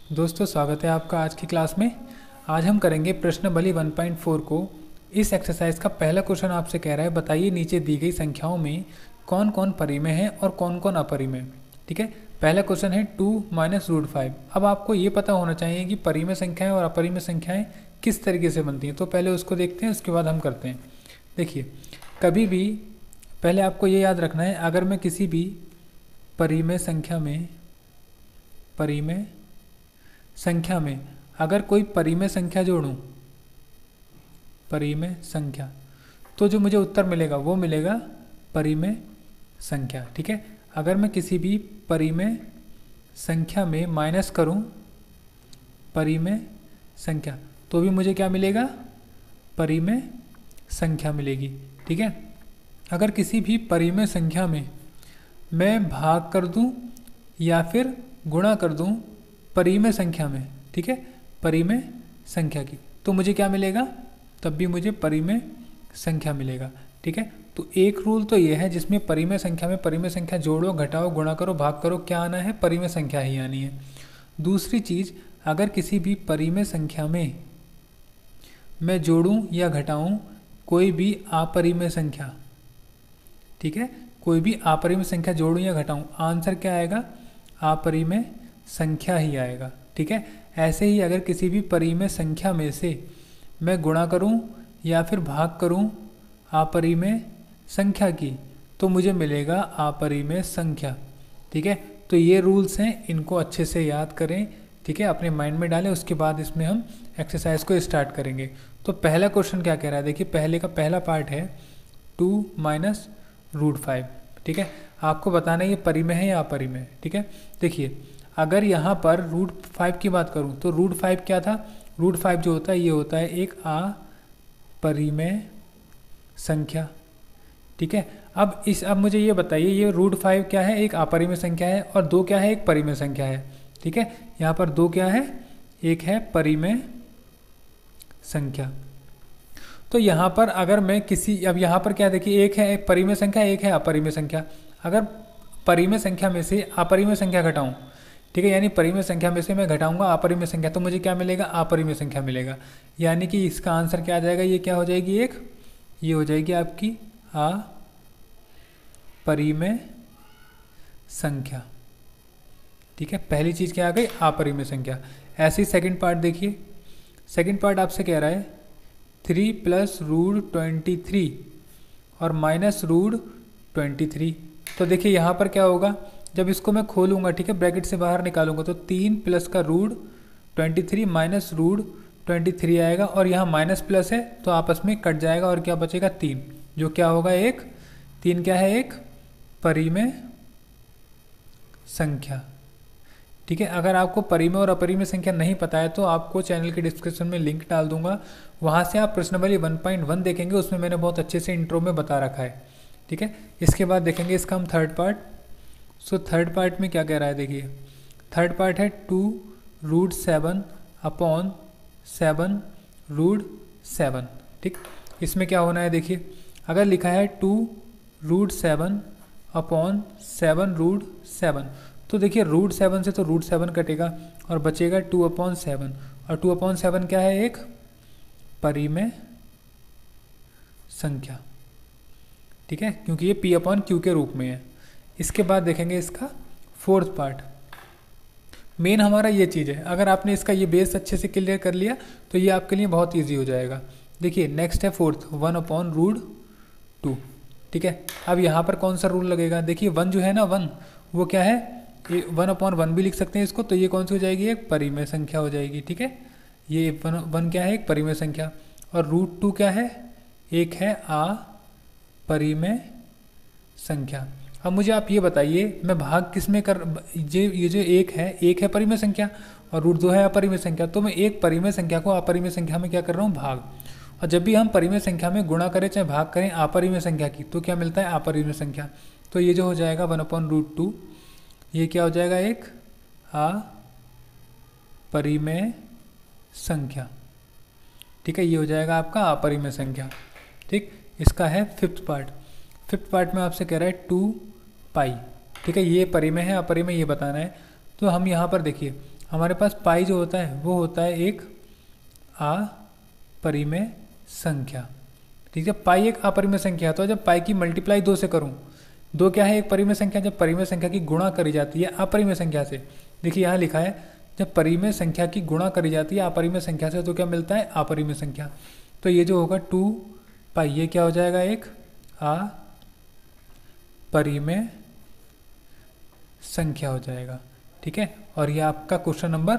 दोस्तों स्वागत है आपका आज की क्लास में। आज हम करेंगे प्रश्नावली 1.4 को। इस एक्सरसाइज का पहला क्वेश्चन आपसे कह रहा है बताइए नीचे दी गई संख्याओं में कौन कौन परिमेय है और कौन कौन अपरिमेय। ठीक है, पहला क्वेश्चन है 2 माइनस रूट 5। अब आपको ये पता होना चाहिए कि परिमेय संख्याएं और अपरिमेय संख्याएं किस तरीके से बनती हैं। तो पहले उसको देखते हैं, उसके बाद हम करते हैं। देखिए, कभी भी पहले आपको ये याद रखना है, अगर मैं किसी भी परिमेय संख्या में अगर कोई परिमेय संख्या जोड़ूं, परिमेय संख्या, तो जो मुझे उत्तर मिलेगा वो मिलेगा परिमेय संख्या। ठीक है, अगर मैं किसी भी परिमेय संख्या में माइनस करूं परिमेय संख्या तो भी मुझे क्या मिलेगा, परिमेय संख्या मिलेगी। ठीक है, अगर किसी भी परिमेय संख्या में मैं भाग कर दूं या फिर गुणा कर दूं परिमेय संख्या में, ठीक है, परिमेय संख्या की, तो मुझे क्या मिलेगा, तब भी मुझे परिमेय संख्या मिलेगा। ठीक है, तो एक रूल तो ये है जिसमें परिमेय संख्या में परिमेय संख्या जोड़ो, घटाओ, गुणा करो, भाग करो, क्या आना है, परिमेय संख्या ही आनी है। दूसरी चीज, अगर किसी भी परिमेय संख्या में मैं जोड़ूं या घटाऊं कोई भी अपरिमेय संख्या, ठीक है, कोई भी अपरिमेय संख्या जोड़ूं या घटाऊं, आंसर क्या आएगा, अपरिमेय संख्या ही आएगा। ठीक है, ऐसे ही अगर किसी भी परिमेय संख्या में से मैं गुणा करूं या फिर भाग करूं अपरिमेय संख्या की तो मुझे मिलेगा अपरिमेय संख्या। ठीक है, तो ये रूल्स हैं, इनको अच्छे से याद करें। ठीक है, अपने माइंड में डालें, उसके बाद इसमें हम एक्सरसाइज को स्टार्ट करेंगे। तो पहला क्वेश्चन क्या कह रहा है, देखिए पहले का पहला पार्ट है 2 माइनस रूट 5। ठीक है, आपको बताना है ये परिमेय है या अपरिमेय। ठीक है, देखिए अगर यहाँ पर रूट 5 की बात करूँ तो रूट 5 क्या था, रूट 5 जो होता है ये होता है एक अपरिमेय संख्या। ठीक है, अब मुझे ये बताइए ये रूट 5 क्या है, एक अपरिमेय संख्या है, और 2 क्या है, एक परिमेय संख्या है। ठीक है, यहाँ पर 2 क्या है, एक है परिमेय संख्या। तो यहाँ पर अगर मैं अब यहाँ पर क्या देखिए, एक है एक परिमेय संख्या, एक है अपरिमेय संख्या। अगर परिमेय संख्या में से अपरिमेय संख्या घटाऊं, ठीक है, यानी परिमेय संख्या में से मैं घटाऊंगा अपरिमेय संख्या, तो मुझे क्या मिलेगा, अपरिमेय संख्या मिलेगा। यानी कि इसका आंसर क्या आ जाएगा, ये क्या हो जाएगी, ये हो जाएगी आपकी अपरिमेय संख्या। ठीक है, पहली चीज क्या आ गई, अपरिमेय संख्या। ऐसे ही सेकंड पार्ट देखिए, सेकंड पार्ट आपसे कह रहा है 3 प्लस रूट 23 और माइनस रूट 23। तो देखिए यहाँ पर क्या होगा, जब इसको मैं खोलूंगा, ठीक है, ब्रैकेट से बाहर निकालूंगा तो 3 प्लस का रूट 23 माइनस रूट 23 आएगा, और यहाँ माइनस प्लस है तो आपस में कट जाएगा और क्या बचेगा, 3, जो क्या होगा, 3 क्या है, एक परिमेय संख्या। ठीक है, अगर आपको परिमेय और अपरिमेय संख्या नहीं पता है तो आपको चैनल के डिस्क्रिप्शन में लिंक डाल दूंगा, वहाँ से आप प्रश्नावली 1.1 देखेंगे, उसमें मैंने बहुत अच्छे से इंट्रो में बता रखा है। ठीक है, इसके बाद देखेंगे इसका हम third part. So third part में क्या कह रहा है, देखिए थर्ड पार्ट है 2 रूट 7 अपॉन 7 रूट 7। ठीक, इसमें क्या होना है, देखिए अगर लिखा है 2 रूट 7 अपॉन 7 रूट 7, तो देखिए रूट 7 से तो रूट 7 कटेगा और बचेगा 2 अपॉन 7, और 2 अपॉन 7 क्या है, एक परिमेय संख्या। ठीक है, क्योंकि ये p अपॉन q के रूप में है। इसके बाद देखेंगे इसका फोर्थ पार्ट। मेन हमारा ये चीज़ है, अगर आपने इसका ये बेस अच्छे से क्लियर कर लिया तो ये आपके लिए बहुत इजी हो जाएगा। देखिए नेक्स्ट है फोर्थ, 1 अपॉन रूट 2। ठीक है, अब यहाँ पर कौन सा रूल लगेगा, देखिए 1 जो है ना, 1 वो क्या है, 1 अपॉन 1 भी लिख सकते हैं इसको, तो ये कौन सी हो जाएगी, एक परिमेय संख्या हो जाएगी। ठीक है, ये 1 क्या है, एक परिमेय संख्या, और रूट 2 क्या है, एक है अपरिमेय संख्या। अब मुझे आप ये बताइए मैं भाग किस में कर, ये जो एक है परिमेय संख्या और रूट 2 है अपरिमेय संख्या, तो मैं एक परिमेय संख्या को अपरिमेय संख्या में क्या कर रहा हूँ, भाग। और जब भी हम परिमेय संख्या में गुणा करें चाहे भाग करें अपरिमेय संख्या की, तो क्या मिलता है, अपरिमेय संख्या। तो ये जो हो जाएगा 1 अपॉन रूट 2, ये क्या हो जाएगा, एक अपरिमेय संख्या। ठीक है, ये हो जाएगा आपका अपरिमेय संख्या। ठीक, इसका है फिफ्थ पार्ट। फिफ्थ पार्ट में आपसे कह रहा है 2 पाई। ठीक है, ये परिमेय है अपरिमेय ये बताना है। तो हम यहाँ पर देखिए हमारे पास पाई जो होता है वो होता है एक अपरिमेय संख्या। ठीक है, पाई एक अपरिमेय संख्या। तो जब पाई की मल्टीप्लाई 2 से करूं, 2 क्या है? एक परिमेय संख्या। जब परिमेय संख्या की गुणा करी जाती है अपरिमेय संख्या से, देखिए यहाँ लिखा है जब परिमेय संख्या की गुणा करी जाती है अपरिमेय संख्या से तो क्या मिलता है? अपरिमेय संख्या। तो ये जो होगा 2 पाई, ये क्या हो जाएगा? एक अपरिमेय संख्या हो जाएगा। ठीक है, और ये आपका क्वेश्चन नंबर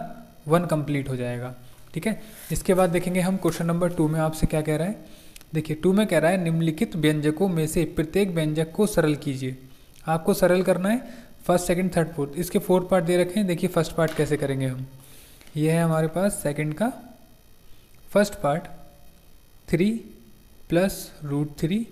1 कंप्लीट हो जाएगा। ठीक है, इसके बाद देखेंगे हम क्वेश्चन नंबर 2 में आपसे क्या कह रहा है। देखिए 2 में कह रहा है निम्नलिखित व्यंजकों में से प्रत्येक व्यंजक को सरल कीजिए। आपको सरल करना है फर्स्ट, सेकंड, थर्ड, फोर्थ। इसके 4 पार्ट दे रखे हैं। देखिए फर्स्ट पार्ट कैसे करेंगे हम। ये है हमारे पास सेकंड का फर्स्ट पार्ट 3 + √3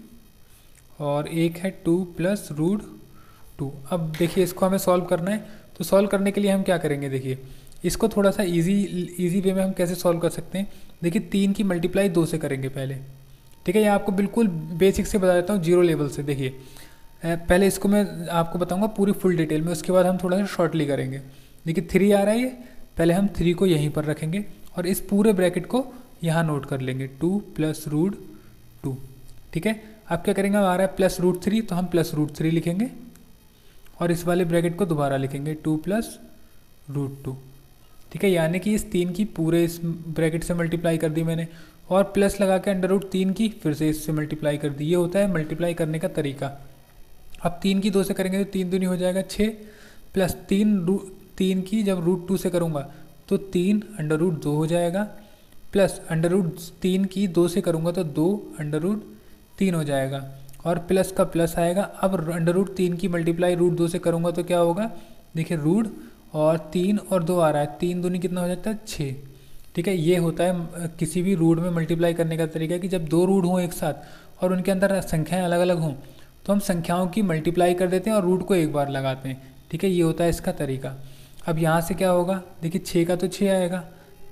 और एक है 2 + √2। अब देखिए इसको हमें सॉल्व करना है। तो सॉल्व करने के लिए हम क्या करेंगे, देखिए इसको थोड़ा सा इजी वे में हम कैसे सॉल्व कर सकते हैं। देखिए 3 की मल्टीप्लाई 2 से करेंगे पहले। ठीक है, ये आपको बिल्कुल बेसिक से बता देता हूँ, 0 लेवल से। देखिए पहले इसको मैं आपको बताऊंगा पूरी फुल डिटेल में, उसके बाद हम थोड़ा सा शॉर्टली करेंगे। देखिए 3 आ रहा है, ये पहले हम 3 को यहीं पर रखेंगे और इस पूरे ब्रैकेट को यहाँ नोट कर लेंगे 2 + √2। ठीक है, अब क्या करेंगे, आ रहा है +√3 तो हम +√3 लिखेंगे और इस वाले ब्रैकेट को दोबारा लिखेंगे 2 + √2। ठीक है, यानी कि इस 3 की पूरे इस ब्रैकेट से मल्टीप्लाई कर दी मैंने और प्लस लगा के √3 की फिर से इससे मल्टीप्लाई कर दी। ये होता है मल्टीप्लाई करने का तरीका। अब 3 की 2 से करेंगे तो 3 दूनी हो जाएगा 6 + 3 की जब √2 से करूँगा तो 3 √2 हो जाएगा प्लस √3 की 2 से करूँगा तो 2 √3 हो जाएगा और प्लस का प्लस आएगा। अब √3 की मल्टीप्लाई √2 से करूँगा तो क्या होगा, देखिए रूट और 3 और 2 आ रहा है, 3 दूनी कितना हो जाता है 6। ठीक है, ये होता है किसी भी रूट में मल्टीप्लाई करने का तरीका कि जब 2 रूट हों एक साथ और उनके अंदर संख्याएं अलग अलग हों तो हम संख्याओं की मल्टीप्लाई कर देते हैं और रूट को एक बार लगाते हैं। ठीक है, ये होता है इसका तरीका। अब यहाँ से क्या होगा, देखिए 6 का तो 6 आएगा,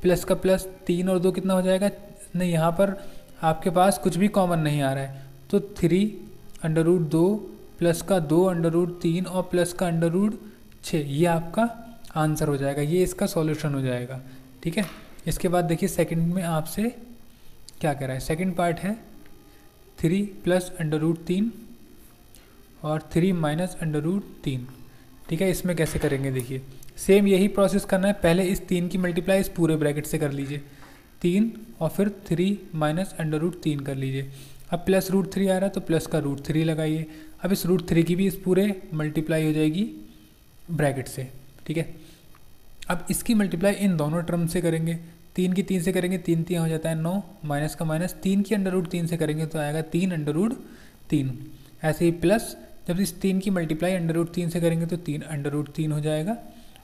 प्लस का प्लस 3 और 2 कितना हो जाएगा, नहीं यहाँ पर आपके पास कुछ भी कॉमन नहीं आ रहा है तो 3 √2 प्लस का 2 √3 और प्लस का √6, ये आपका आंसर हो जाएगा, ये इसका सॉल्यूशन हो जाएगा। ठीक है, इसके बाद देखिए सेकंड में आपसे क्या कह रहा है। सेकंड पार्ट है 3 + √3 और 3 - √3। ठीक है, इसमें कैसे करेंगे, देखिए सेम यही प्रोसेस करना है। पहले इस 3 की मल्टीप्लाई इस पूरे ब्रैकेट से कर लीजिए 3 और फिर 3 - √3 कर लीजिए। अब +√3 आ रहा है तो प्लस का √3 लगाइए। अब इस √3 की भी इस पूरे मल्टीप्लाई हो जाएगी ब्रैकेट से। ठीक है, अब इसकी मल्टीप्लाई इन दोनों टर्म से करेंगे। 3 की 3 से करेंगे, 3 3 हो जाता है 9, माइनस का माइनस 3 की √3 से करेंगे तो आएगा 3 √3। ऐसे ही प्लस जब इस 3 की मल्टीप्लाई √3 से करेंगे तो 3 √3 हो जाएगा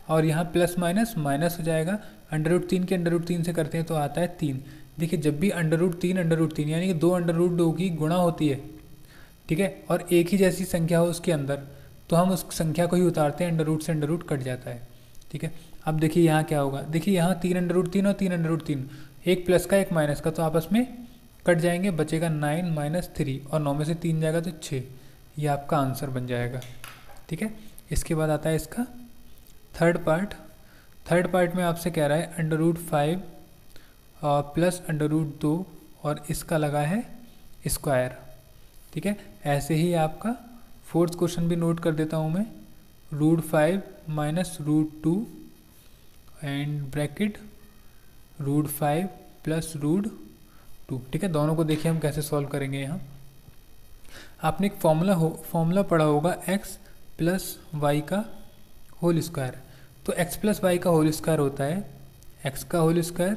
और यहाँ प्लस माइनस माइनस हो जाएगा। √3 के √3 से करते हैं तो आता है 3। देखिए जब भी √3 यानी कि 2 √2 की गुणा होती है, ठीक है, और एक ही जैसी संख्या हो उसके अंदर तो हम उस संख्या को ही उतारते हैं, √ से √ कट जाता है। ठीक है, अब देखिए यहाँ क्या होगा, देखिए यहाँ 3 √3 और 3 √3, एक प्लस का एक माइनस का तो आपस में कट जाएंगे, बचेगा 9 - 3 और 9 में से 3 जाएगा तो 6, ये आपका आंसर बन जाएगा। ठीक है, इसके बाद आता है इसका थर्ड पार्ट। थर्ड पार्ट में आपसे कह रहा है √5 और प्लस √2 और इसका लगा है स्क्वायर। ठीक है, ऐसे ही आपका फोर्थ क्वेश्चन भी नोट कर देता हूँ मैं, √5 - √2 एंड ब्रैकेट √5 + √2। ठीक है, दोनों को देखिए हम कैसे सॉल्व करेंगे। यहाँ आपने एक फॉर्मूला पढ़ा होगा x + y का होल स्क्वायर। तो x + y का होल स्क्वायर होता है x का होल स्क्वायर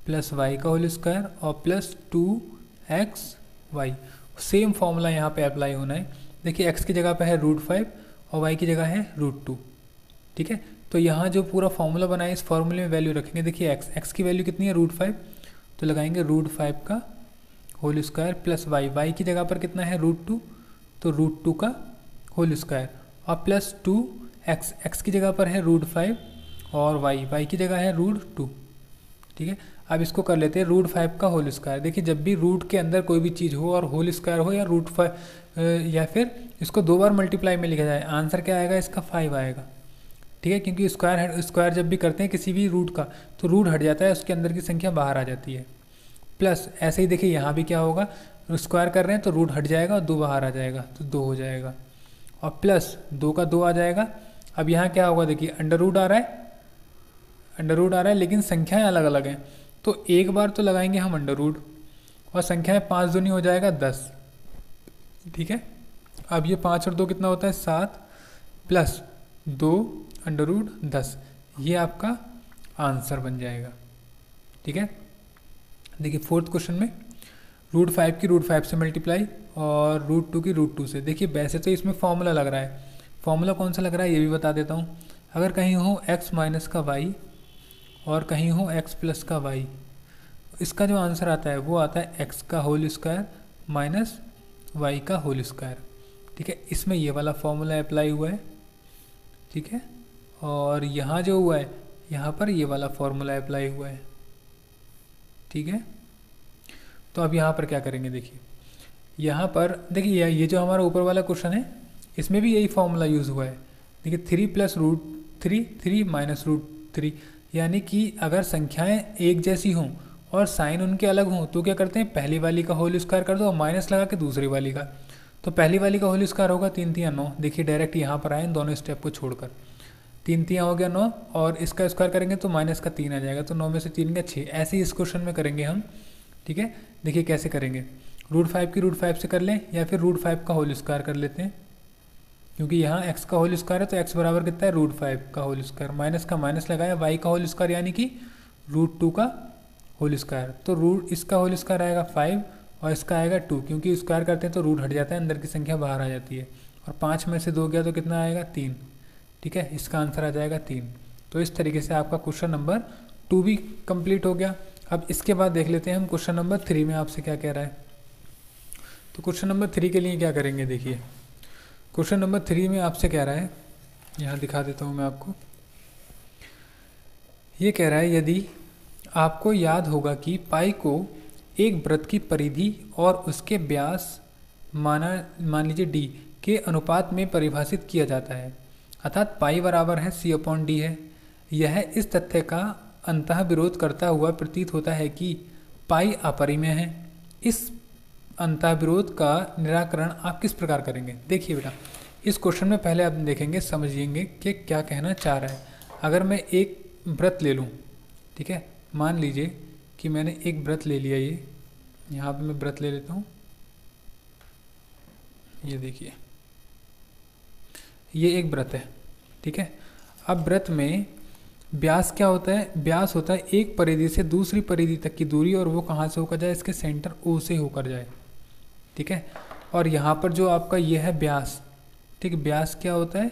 प्लस y का होल स्क्वायर और प्लस 2xy। सेम फॉर्मूला यहाँ पे अप्लाई होना है। देखिए x की जगह पे है √5 और y की जगह है √2। ठीक है, तो यहाँ जो पूरा फॉर्मूला बना है इस फॉर्मूले में वैल्यू रखेंगे। देखिए x की वैल्यू कितनी है, √5, तो लगाएंगे √5 का होल स्क्वायर प्लस y की जगह पर कितना है √2, तो √2 का होल स्क्वायर और प्लस 2x की जगह पर है √5 और y की जगह है √2। ठीक है, अब इसको कर लेते हैं √5 का होल स्क्वायर। देखिए जब भी रूट के अंदर कोई भी चीज़ हो और होल स्क्वायर हो या √5 या फिर इसको 2 बार मल्टीप्लाई में लिखा जाए, आंसर क्या आएगा इसका 5 आएगा। ठीक है, क्योंकि स्क्वायर जब भी करते हैं किसी भी रूट का तो रूट हट जाता है, उसके अंदर की संख्या बाहर आ जाती है। प्लस ऐसे ही देखिए यहाँ भी क्या होगा, स्क्वायर कर रहे हैं तो रूट हट जाएगा और 2 बाहर आ जाएगा तो 2 हो जाएगा, और प्लस 2 का 2 आ जाएगा। अब यहाँ क्या होगा, देखिए अंडर रूट आ रहा है लेकिन संख्याएं अलग अलग हैं, तो एक बार तो लगाएंगे हम अंडर रूट, और संख्याएं 5 दूनी हो जाएगा 10। ठीक है, अब ये 5 और 2 कितना होता है 7, प्लस 2 अंडर रूट 10, ये आपका आंसर बन जाएगा। ठीक है, देखिए फोर्थ क्वेश्चन में √5 की √5 से मल्टीप्लाई और √2 की √2 से। देखिए वैसे तो इसमें फॉर्मूला लग रहा है, फॉर्मूला कौन सा लग रहा है ये भी बता देता हूँ। अगर कहीं हो x माइनस का y और कहीं हो x प्लस का y, इसका जो आंसर आता है वो आता है x का होल स्क्वायर माइनस y का होल स्क्वायर। ठीक है, इसमें ये वाला फॉर्मूला अप्लाई हुआ है। ठीक है, और यहाँ जो हुआ है यहाँ पर ये वाला फॉर्मूला अप्लाई हुआ है। ठीक है, तो अब यहाँ पर क्या करेंगे, देखिए यहाँ पर देखिए ये जो हमारा ऊपर वाला क्वेश्चन है इसमें भी यही फॉर्मूला यूज़ हुआ है। देखिए 3 प्लस √3 3 माइनस √3, यानी कि अगर संख्याएं एक जैसी हों और साइन उनके अलग हों तो क्या करते हैं, पहली वाली का होल स्क्वायर कर दो और माइनस लगा के दूसरी वाली का, तो पहली वाली का होल स्क्वायर होगा 3 3 9। देखिए डायरेक्ट यहाँ पर आए इन दोनों स्टेप को छोड़कर, 3 3 हो गया 9 और इसका स्क्वायर करेंगे तो माइनस का 3 आ जाएगा, तो 9 में से 3 गया 6। ऐसे ही इस क्वेश्चन में करेंगे हम। ठीक है, देखिए कैसे करेंगे, √5 की √5 से कर लें या फिर √5 का होल स्क्वायर कर लेते हैं, क्योंकि यहाँ x का होल स्क्वायर है तो x बराबर कितना है √5 का होल स्क्वायर, माइनस का माइनस लगाया, y का होल स्क्वायर यानी कि √2 का होल स्क्वायर, तो इसका होल स्क्वायर आएगा 5 और इसका आएगा 2, क्योंकि स्क्वायर करते हैं तो रूट हट जाता है, अंदर की संख्या बाहर आ जाती है, और 5 में से 2 गया तो कितना आएगा 3। ठीक है, इसका आंसर आ जाएगा 3। तो इस तरीके से आपका क्वेश्चन नंबर 2 भी कंप्लीट हो गया। अब इसके बाद देख लेते हैं हम क्वेश्चन नंबर 3 में आपसे क्या कह रहा है। तो क्वेश्चन नंबर 3 के लिए क्या करेंगे, देखिए क्वेश्चन नंबर 3 में आपसे कह रहा है, यहाँ दिखा देता हूँ मैं आपको। ये कह रहा है यदि आपको याद होगा कि पाई को एक वृत्त की परिधि और उसके व्यास मान लीजिए d के अनुपात में परिभाषित किया जाता है, अर्थात पाई बराबर है c/d है। यह इस तथ्य का अंतः विरोध करता हुआ प्रतीत होता है कि पाई अपरिमेय है। इस अंतः विरोध का निराकरण आप किस प्रकार करेंगे। देखिए बेटा, इस क्वेश्चन में पहले आप देखेंगे, समझिएंगे कि क्या कहना चाह रहा है। अगर मैं एक वृत्त ले लूँ, ठीक है, मान लीजिए कि मैंने एक वृत्त ले लिया, ये यहाँ पे मैं वृत्त ले लेता हूँ, ये देखिए ये एक वृत्त है। ठीक है, अब वृत्त में व्यास क्या होता है, व्यास होता है एक परिधि से दूसरी परिधि तक की दूरी, और वो कहाँ से होकर जाए, इसके सेंटर O से होकर जाए। ठीक है, और यहाँ पर जो आपका ये है व्यास, ठीक है, व्यास क्या होता है,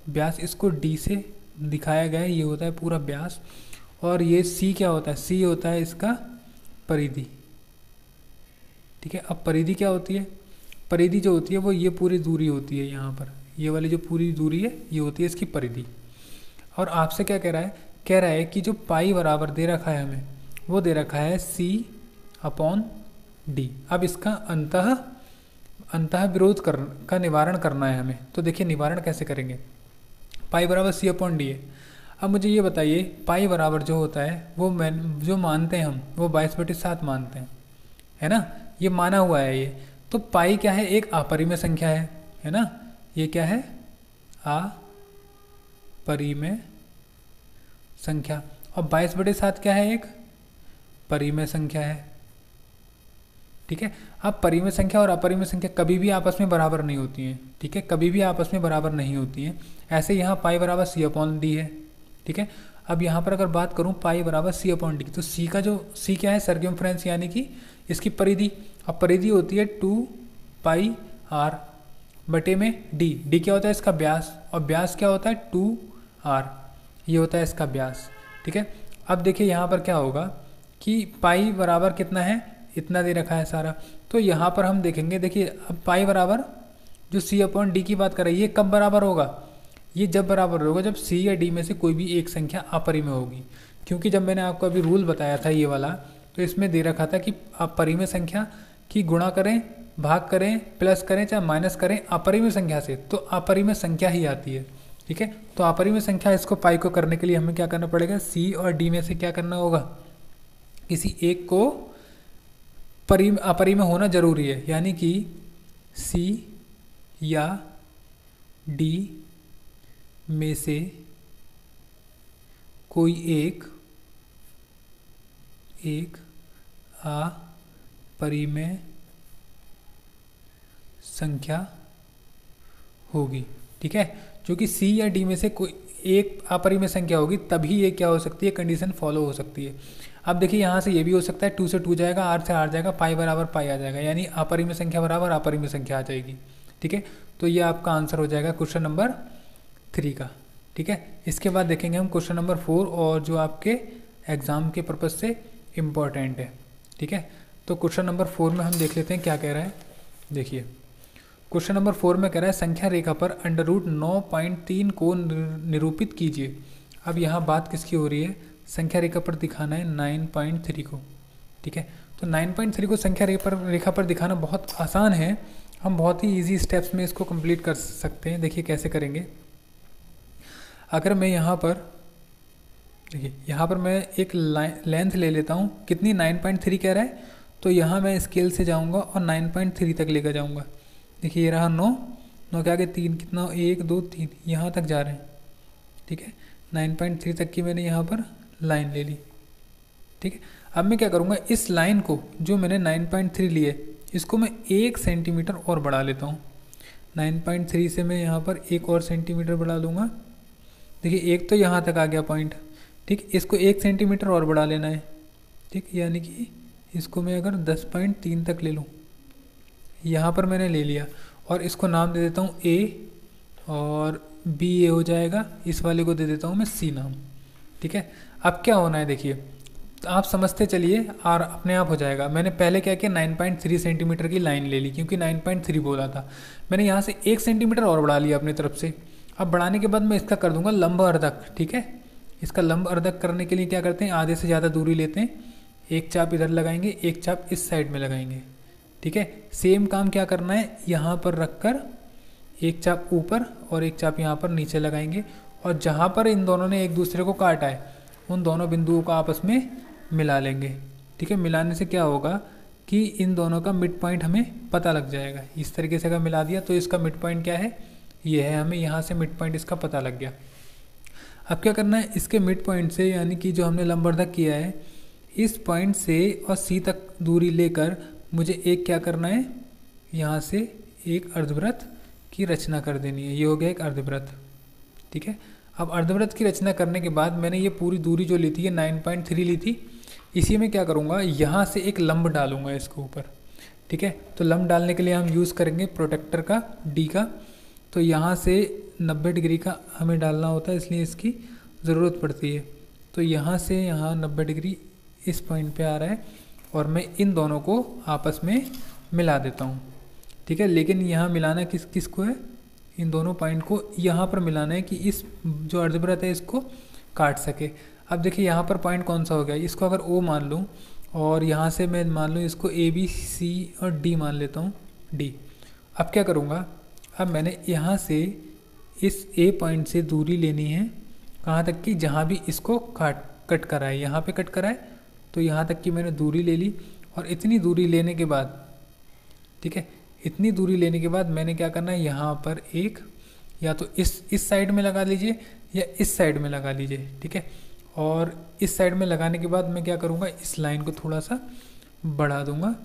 व्यास इसको D से दिखाया गया है, ये होता है पूरा व्यास, और ये C क्या होता है, C होता है इसका परिधि। ठीक है, अब परिधि क्या होती है, परिधि जो होती है वो ये पूरी दूरी होती है, यहाँ पर ये वाली जो पूरी दूरी है ये होती है इसकी परिधि। और आपसे क्या कह रहा है, कह रहा है कि जो पाई बराबर दे रखा है हमें, वो दे रखा है C/d। अब इसका अंतः विरोध का निवारण करना है हमें। तो देखिए निवारण कैसे करेंगे, पाई बराबर C/d है। अब मुझे ये बताइए, पाई बराबर जो होता है वो जो मानते हैं हम वो 22/7 मानते हैं, है ना, ये माना हुआ है ये। तो पाई क्या है, एक अपरिमेय संख्या है ना, ये क्या है, अपरिमेय संख्या, और 22/7 क्या है, एक परिमेय संख्या है। ठीक है, अब परिमेय संख्या और अपरिमेय संख्या कभी भी आपस में बराबर नहीं होती हैं। ठीक है, कभी भी आपस में बराबर नहीं होती हैं। ऐसे यहाँ पाई बराबर C/d है। ठीक है, अब यहाँ पर अगर बात करूँ पाई बराबर C/d, तो C का जो C क्या है, सर्कमफ्रेंस यानी कि इसकी परिधि। अब परिधि होती है 2πr बटे में d क्या होता है इसका व्यास, और व्यास क्या होता है 2r, ये होता है इसका व्यास। ठीक है, अब देखिए यहाँ पर क्या होगा कि पाई बराबर कितना है, इतना दे रखा है सारा, तो यहाँ पर हम देखेंगे, देखिए अब पाई बराबर जो C/d की बात कर रही है, ये कब बराबर होगा, ये जब बराबर होगा जब C या D में से कोई भी एक संख्या अपरिमेय होगी। क्योंकि जब मैंने आपको अभी रूल बताया था ये वाला, तो इसमें दे रखा था कि अपरिमेय संख्या की गुणा करें, भाग करें, प्लस करें चाहे माइनस करें अपरिमेय संख्या से, तो अपरिमेय संख्या ही आती है। ठीक है। तो अपरिमेय संख्या इसको पाई को करने के लिए हमें क्या करना पड़ेगा, सी और डी में से क्या करना होगा, किसी एक को अपरिमेय होना जरूरी है, यानी कि सी या डी में से कोई एक अपरिमेय संख्या होगी। ठीक है, जो कि सी या डी में से कोई एक अपरिमेय संख्या होगी, तभी ये क्या हो सकती है, कंडीशन फॉलो हो सकती है। अब देखिए यहाँ से ये भी हो सकता है, 2 से 2 जाएगा, आर से आर जाएगा, पाई बराबर पाई आ जाएगा, यानी अपरिमेय संख्या बराबर अपरिमेय संख्या आ जाएगी। ठीक है, तो ये आपका आंसर हो जाएगा क्वेश्चन नंबर 3 का। ठीक है, इसके बाद देखेंगे हम क्वेश्चन नंबर 4, और जो आपके एग्जाम के पर्पज से इम्पॉर्टेंट है। ठीक है, तो क्वेश्चन नंबर 4 में हम देख लेते हैं क्या कह रहा है। देखिए क्वेश्चन नंबर 4 में कह रहा है संख्या रेखा पर √9.3 को निरूपित कीजिए। अब यहाँ बात किसकी हो रही है, संख्या रेखा पर दिखाना है 9.3 को। ठीक है, तो 9.3 को संख्या रेखा पर दिखाना बहुत आसान है, हम बहुत ही इजी स्टेप्स में इसको कंप्लीट कर सकते हैं। देखिए कैसे करेंगे। अगर मैं यहाँ पर, देखिए यहाँ पर मैं एक लेंथ ले लेता हूँ, कितनी 9.3 कह रहा है, तो यहाँ मैं स्केल से जाऊँगा और 9.3 तक लेकर जाऊँगा। देखिए ये रहा 9 के आगे 3, कितना 1 2 3, यहाँ तक जा रहे हैं। ठीक है, 9.3 तक की मैंने यहाँ पर लाइन ले ली। ठीक है, अब मैं क्या करूँगा, इस लाइन को जो मैंने 9.3 लिए, इसको मैं 1 सेंटीमीटर और बढ़ा लेता हूँ। 9.3 से मैं यहाँ पर 1 और सेंटीमीटर बढ़ा लूँगा। देखिए एक तो यहाँ तक आ गया पॉइंट। ठीक, इसको 1 सेंटीमीटर और बढ़ा लेना है। ठीक, यानी कि इसको मैं अगर 10.3 तक ले लूँ, यहाँ पर मैंने ले लिया, और इसको नाम दे देता हूँ ए, और बी ए हो जाएगा, इस वाले को दे देता हूँ मैं सी नाम। ठीक है, अब क्या होना है देखिए, तो आप समझते चलिए और अपने आप हो जाएगा। मैंने पहले क्या किया, 9.3 सेंटीमीटर की लाइन ले ली, क्योंकि 9.3 बोला था। मैंने यहाँ से 1 सेंटीमीटर और बढ़ा लिया अपनी तरफ से। अब बढ़ाने के बाद मैं इसका कर दूंगा लंब अर्धक। ठीक है, इसका लंब अर्धक करने के लिए क्या करते हैं, आधे से ज़्यादा दूरी लेते हैं, एक चाप इधर लगाएंगे, एक चाप इस साइड में लगाएंगे। ठीक है, सेम काम क्या करना है, यहाँ पर रखकर एक चाप ऊपर और एक चाप यहाँ पर नीचे लगाएंगे, और जहाँ पर इन दोनों ने एक दूसरे को काटा है उन दोनों बिंदुओं को आपस में मिला लेंगे। ठीक है, मिलाने से क्या होगा कि इन दोनों का मिड पॉइंट हमें पता लग जाएगा। इस तरीके से अगर मिला दिया तो इसका मिड पॉइंट क्या है, ये है, हमें यहाँ से मिड पॉइंट इसका पता लग गया। अब क्या करना है, इसके मिड पॉइंट से, यानी कि जो हमने लंबवर्धक किया है, इस पॉइंट से और सी तक दूरी लेकर मुझे एक क्या करना है, यहाँ से एक अर्धवृत्त की रचना कर देनी है। ये हो गया एक अर्धवृत्त। ठीक है, अब अर्धवृत्त की रचना करने के बाद मैंने ये पूरी दूरी जो ली थी, ये 9.3 ली थी, इसी में क्या करूँगा, यहाँ से एक लंब डालूंगा इसके ऊपर। ठीक है, तो लंब डालने के लिए हम यूज़ करेंगे प्रोटेक्टर का, डी का। तो यहाँ से 90 डिग्री का हमें डालना होता है, इसलिए इसकी ज़रूरत पड़ती है। तो यहाँ से यहाँ 90 डिग्री इस पॉइंट पे आ रहा है, और मैं इन दोनों को आपस में मिला देता हूँ। ठीक है, लेकिन यहाँ मिलाना किस को है, इन दोनों पॉइंट को यहाँ पर मिलाना है कि इस जो अर्धवृत्त है इसको काट सके। अब देखिए यहाँ पर पॉइंट कौन सा हो गया, इसको अगर ओ मान लूँ, और यहाँ से मैं मान लूँ इसको ए बी सी और डी मान लेता हूँ, डी। अब क्या करूँगा, अब मैंने यहाँ से इस ए पॉइंट से दूरी लेनी है, कहाँ तक की, जहाँ भी इसको कट करा है, यहाँ पे कट करा है, तो यहाँ तक की मैंने दूरी ले ली। और इतनी दूरी लेने के बाद, ठीक है, इतनी दूरी लेने के बाद मैंने क्या करना है, यहाँ पर एक, या तो इस साइड में लगा लीजिए या इस साइड में लगा लीजिए। ठीक है, और इस साइड में लगाने के बाद मैं क्या करूँगा, इस लाइन को थोड़ा सा बढ़ा दूँगा,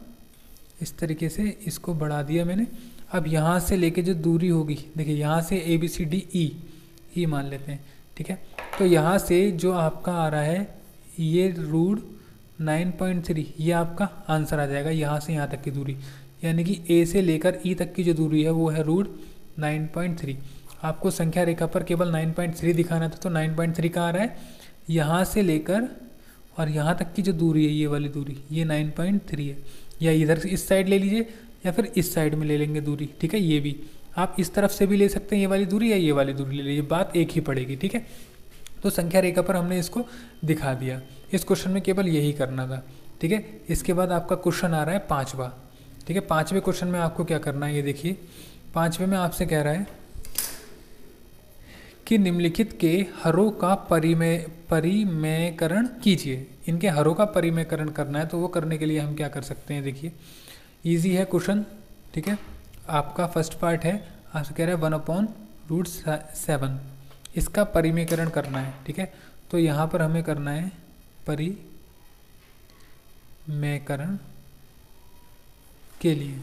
इस तरीके से इसको बढ़ा दिया मैंने। अब यहाँ से लेके जो दूरी होगी, देखिए यहाँ से A B C D E मान लेते हैं। ठीक है, तो यहाँ से जो आपका आ रहा है ये √9.3, ये आपका आंसर आ जाएगा, यहाँ से यहाँ तक की दूरी, यानी कि ए से लेकर ई तक की जो दूरी है वो है √9.3। आपको संख्या रेखा पर केवल 9.3 दिखाना था, तो 9.3 का आ रहा है, यहाँ से लेकर और यहाँ तक की जो दूरी है, ये वाली दूरी, ये 9.3 है। या इधर से इस साइड ले लीजिए या फिर इस साइड में ले लेंगे दूरी। ठीक है, ये भी आप इस तरफ से भी ले सकते हैं, ये वाली दूरी या ये वाली दूरी ले लीजिए, बात एक ही पड़ेगी। ठीक है, तो संख्या रेखा पर हमने इसको दिखा दिया। इस क्वेश्चन में केवल यही करना था। ठीक है, इसके बाद आपका क्वेश्चन आ रहा है 5वां। ठीक है, 5वें क्वेश्चन में आपको क्या करना है, ये देखिए 5वें में आपसे कह रहा है कि निम्नलिखित के हरों का परिमेयकरण कीजिए। इनके हरों का परिमेयकरण करना है, तो वो करने के लिए हम क्या कर सकते हैं, देखिए इजी है क्वेश्चन, ठीक है। आपका फर्स्ट पार्ट है, आपसे कह रहा है 1/√7, इसका परिमेयकरण करना है, ठीक है। तो यहाँ पर हमें करना है परिमेयकरण के लिए।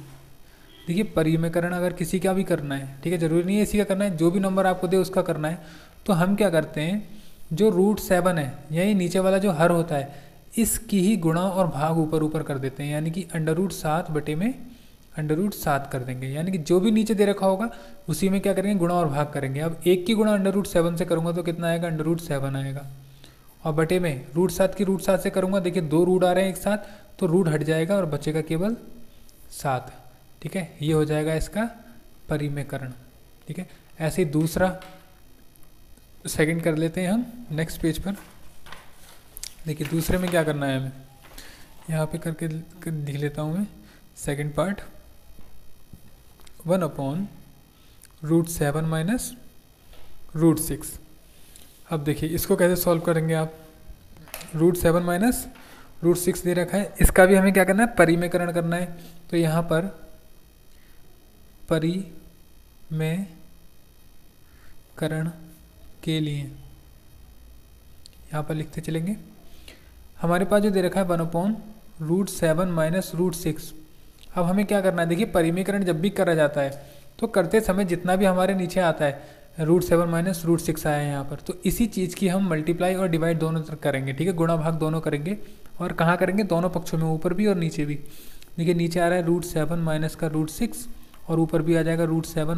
देखिए परिमेयकरण अगर किसी का भी करना है, ठीक है, जरूरी नहीं है इसी का करना है, जो भी नंबर आपको दे उसका करना है। तो हम क्या करते हैं, जो √7 है, यही नीचे वाला जो हर होता है, इसकी ही गुणा और भाग ऊपर ऊपर कर देते हैं, यानी कि √7 बटे में √7 कर देंगे। यानी कि जो भी नीचे दे रखा होगा उसी में क्या करेंगे, गुणा और भाग करेंगे। अब एक की गुणा √7 से करूँगा तो कितना आएगा, √7 आएगा, और बटे में √7 की √7 से करूँगा, देखिए 2 रूट आ रहे हैं एक साथ, तो रूट हट जाएगा और बचेगा केवल 7, ठीक है। ये हो जाएगा इसका परिमेयकरण, ठीक है। ऐसे ही दूसरा सेकंड कर लेते हैं हम नेक्स्ट पेज पर। देखिए दूसरे में क्या करना है हमें, यहाँ पे करके लिख लेता हूँ मैं सेकंड पार्ट, 1/√7 - √6। अब देखिए इसको कैसे सॉल्व करेंगे आप, √7 - √6 दे रखा है, इसका भी हमें क्या करना है, परिमेयकरण करना है। तो यहाँ पर परिमेयकरण के लिए यहाँ पर लिखते चलेंगे, हमारे पास जो दे रखा है 1/√7 - √6। अब हमें क्या करना है, देखिए परिमेयकरण जब भी करा जाता है तो करते समय जितना भी हमारे नीचे आता है, √7 - √6 आया है यहाँ पर, तो इसी चीज़ की हम मल्टीप्लाई और डिवाइड दोनों तरफ करेंगे, ठीक है, गुणा भाग दोनों करेंगे। और कहाँ करेंगे, दोनों पक्षों में, ऊपर भी और नीचे भी। देखिए नीचे आ रहा है √7 माइनस का √6, और ऊपर भी आ जाएगा √7 -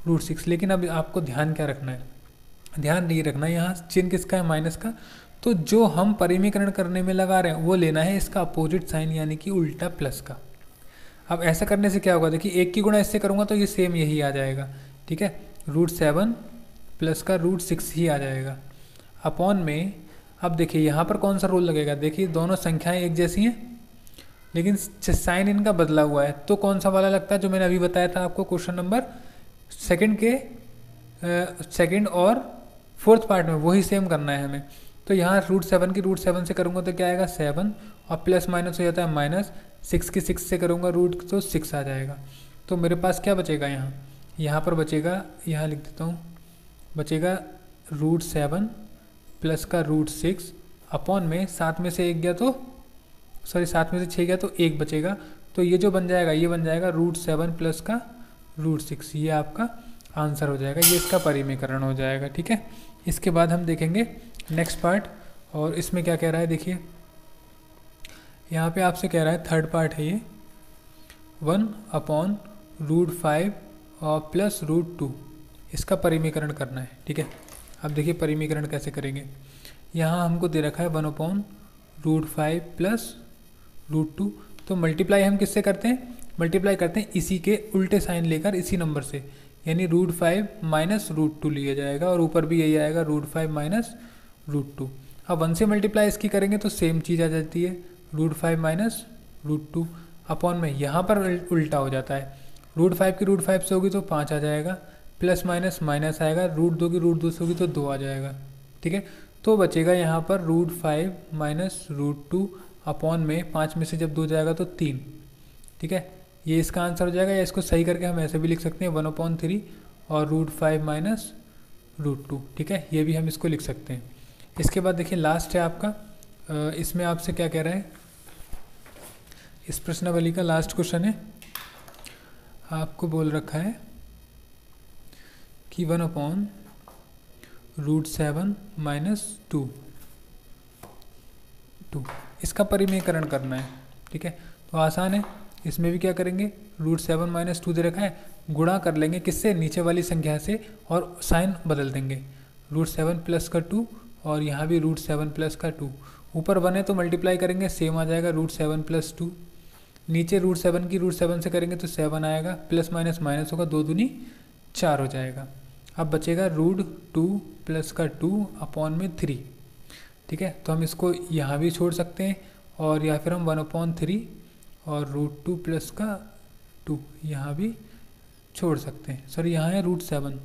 √6। लेकिन अब आपको ध्यान क्या रखना है, ध्यान नहीं रखना है, यहाँ चिन्ह किसका है, माइनस का। तो जो हम परिमेयकरण करने में लगा रहे हैं वो लेना है इसका अपोजिट साइन, यानी कि उल्टा प्लस का। अब ऐसा करने से क्या होगा, देखिए एक की गुणा इससे करूँगा तो ये सेम यही आ जाएगा, ठीक है, √7 प्लस का √6 ही आ जाएगा अपॉन में। अब देखिए यहाँ पर कौन सा रूल लगेगा, देखिए दोनों संख्याएं एक जैसी हैं लेकिन साइन इनका बदला हुआ है, तो कौन सा वाला लगता है, जो मैंने अभी बताया था आपको क्वेश्चन नंबर सेकंड और फोर्थ पार्ट में, वही सेम करना है हमें। तो यहाँ √7 की √7 से करूँगा तो क्या आएगा 7, और प्लस माइनस हो जाता है माइनस, 6 की 6 से करूँगा रूट तो 6 आ जाएगा। तो मेरे पास क्या बचेगा, यहाँ पर बचेगा, यहाँ लिख देता हूँ, बचेगा √7 प्लस का √6 अपॉन में 7 में से 1 गया तो, सॉरी 7 में से 6 गया तो 1 बचेगा। तो ये जो बन जाएगा, ये बन जाएगा √7 प्लस का √6, ये आपका आंसर हो जाएगा, ये इसका परिमेयकरण हो जाएगा, ठीक है। इसके बाद हम देखेंगे नेक्स्ट पार्ट, और इसमें क्या कह रहा है, देखिए यहाँ पे आपसे कह रहा है थर्ड पार्ट है ये, 1/√5 और प्लस √2, इसका परिमेयकरण करना है, ठीक है। अब देखिए परिमेयकरण कैसे करेंगे, यहाँ हमको दे रखा है 1/√5 प्लस √2, तो मल्टीप्लाई हम किससे करते हैं, मल्टीप्लाई करते हैं इसी के उल्टे साइन लेकर, इसी नंबर से, यानी √5 माइनस √2 लिया जाएगा, और ऊपर भी यही आएगा √5 माइनस √2। अब 1 से मल्टीप्लाई इसकी करेंगे तो सेम चीज़ आ जाती है, √5 माइनस √2 अपॉन में, यहाँ पर उल्टा हो जाता है, √5 की √5 से होगी तो 5 आ जाएगा, प्लस माइनस माइनस आएगा, √2 की √2 से होगी तो 2 आ जाएगा, ठीक है। तो बचेगा यहाँ पर √5 माइनस √2 अपॉन में 5 में से जब 2 जाएगा तो 3, ठीक है, ये इसका आंसर हो जाएगा। या इसको सही करके हम ऐसे भी लिख सकते हैं 1/3 और √5 माइनस √2, ठीक है, ये भी हम इसको लिख सकते हैं। इसके बाद देखिए लास्ट है आपका, इसमें आपसे क्या कह रहा है, इस प्रश्नावली का लास्ट क्वेश्चन है, आपको बोल रखा है कि 1/√7 माइनस 2, इसका परिमेयकरण करना है, ठीक है। तो आसान है, इसमें भी क्या करेंगे, √7 माइनस 2 दे रखा है, गुणा कर लेंगे किससे, नीचे वाली संख्या से, और साइन बदल देंगे, √7 प्लस का 2, और यहाँ भी √7 प्लस का 2, ऊपर 1 है तो मल्टीप्लाई करेंगे सेम आ जाएगा √7 प्लस 2, नीचे √7 की √7 से करेंगे तो 7 आएगा, प्लस माइनस माइनस होगा, 2 दूनी 4 हो जाएगा। अब बचेगा √2 प्लस का 2 अपॉन में 3, ठीक है। तो हम इसको यहाँ भी छोड़ सकते हैं, और या फिर हम 1/3 और √2 प्लस का 2 यहाँ भी छोड़ सकते हैं। सॉरी यहाँ है √7,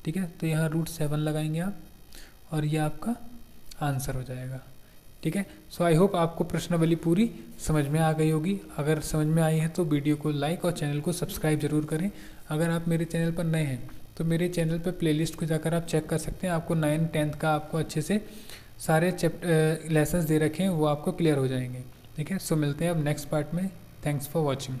ठीक है। तो यहाँ √7 लगाएंगे आप और ये आपका आंसर हो जाएगा, ठीक है। सो आई होप आपको प्रश्नावली पूरी समझ में आ गई होगी। अगर समझ में आई है तो वीडियो को लाइक और चैनल को सब्सक्राइब जरूर करें। अगर आप मेरे चैनल पर नए हैं तो मेरे चैनल पर प्लेलिस्ट को जाकर आप चेक कर सकते हैं। आपको 9th 10th का आपको अच्छे से सारे लेसन्स दे रखे हैं, वो आपको क्लियर हो जाएंगे, ठीक है। सो मिलते हैं अब नेक्स्ट पार्ट में। Thanks for watching.